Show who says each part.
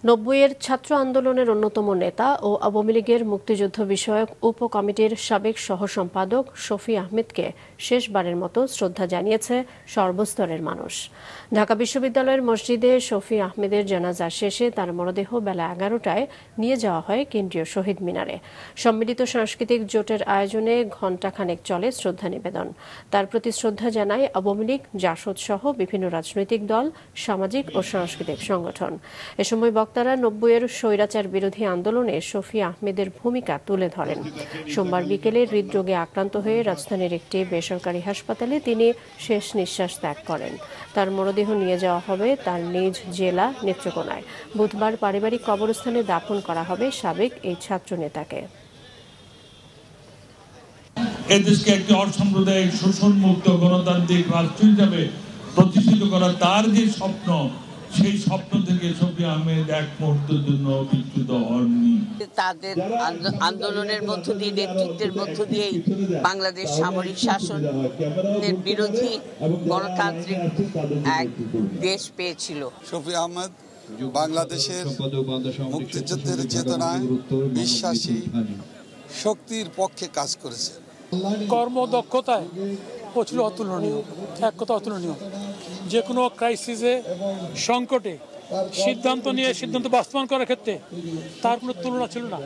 Speaker 1: ৯০-এর ছাত্র আন্দোলনের অন্যতম নেতা ও আওয়ামী লীগের মুক্তিযুদ্ধ বিষয়ক উপকমিটির সাবেক সহ-সম্পাদক শফি আহমেদকে শেষবারের মতো শ্রদ্ধা জানিয়েছে সর্বস্তরের মানুষ। ঢাকা বিশ্ববিদ্যালয়ের মসজিদে শফি আহমেদের জানাজা শেষে তার মরদেহ বেলা ১১টায় নিয়ে যাওয়া হয় কেন্দ্রীয় শহীদ মিনারে। সম্মিলিত সাংস্কৃতিক জোটের আয়োজনে ঘণ্টাখানেক চলে শ্রদ্ধা নিবেদন। তার প্রতি শ্রদ্ধা জানায় আওয়ামী লীগ, জাসদ সহ বিভিন্ন রাজনৈতিক দল, সামাজিক ও সাংস্কৃতিক সংগঠন। এ সময় বক্তারা ৯০-এর স্বৈরাচার বিরোধী আন্দোলনে শফি আহমেদের ভূমিকা তুলে ধরেন। সোমবার বিকেলে হৃদরোগে আক্রান্ত হয়ে রাজধানীর একটি বেসরকারি হাসপাতালে তিনি শেষ নিঃশ্বাস ত্যাগ করেন। তার মরদেহ নিয়ে যাওয়া হবে তার নিজ জেলা নেত্রকোনায়। বুধবার পারিবারিক কবরস্থানে দাফন করা হবে সাবেক এই ছাত্র নেতাকে।
Speaker 2: এদেশকে একটি অসাম্প্রদায়িক শোষণমুক্ত গণতান্ত্রিক রাষ্ট্র হিসাবে প্রতিষ্ঠিত করা তার যে স্বপ্ন, সেই স্বপ্ন থেকে শফি আহমেদ এক মুহূর্তের জন্য বিচ্যুত হননি।
Speaker 3: তাদের আন্দোলনের মধ্য দিয়ে, নেতৃত্বের মধ্য দিয়েই বাংলাদেশ সামরিক শাসনের বিরোধী গণতান্ত্রিক এক দেশ পেয়েছিল।
Speaker 4: শফি আহমেদ বাংলাদেশের মুক্তিযুদ্ধের চেতনায় বিশ্বাসী, শক্তির পক্ষে কাজ করেছে।
Speaker 5: কর্মদক্ষতায় প্রচুর অতুলনীয়, এক কথা অতুলনীয়। যে কোনো ক্রাইসিসে, সংকটে সিদ্ধান্ত নিয়ে সিদ্ধান্ত বাস্তবায়ন করার ক্ষেত্রে তার কোনো তুলনা ছিল না।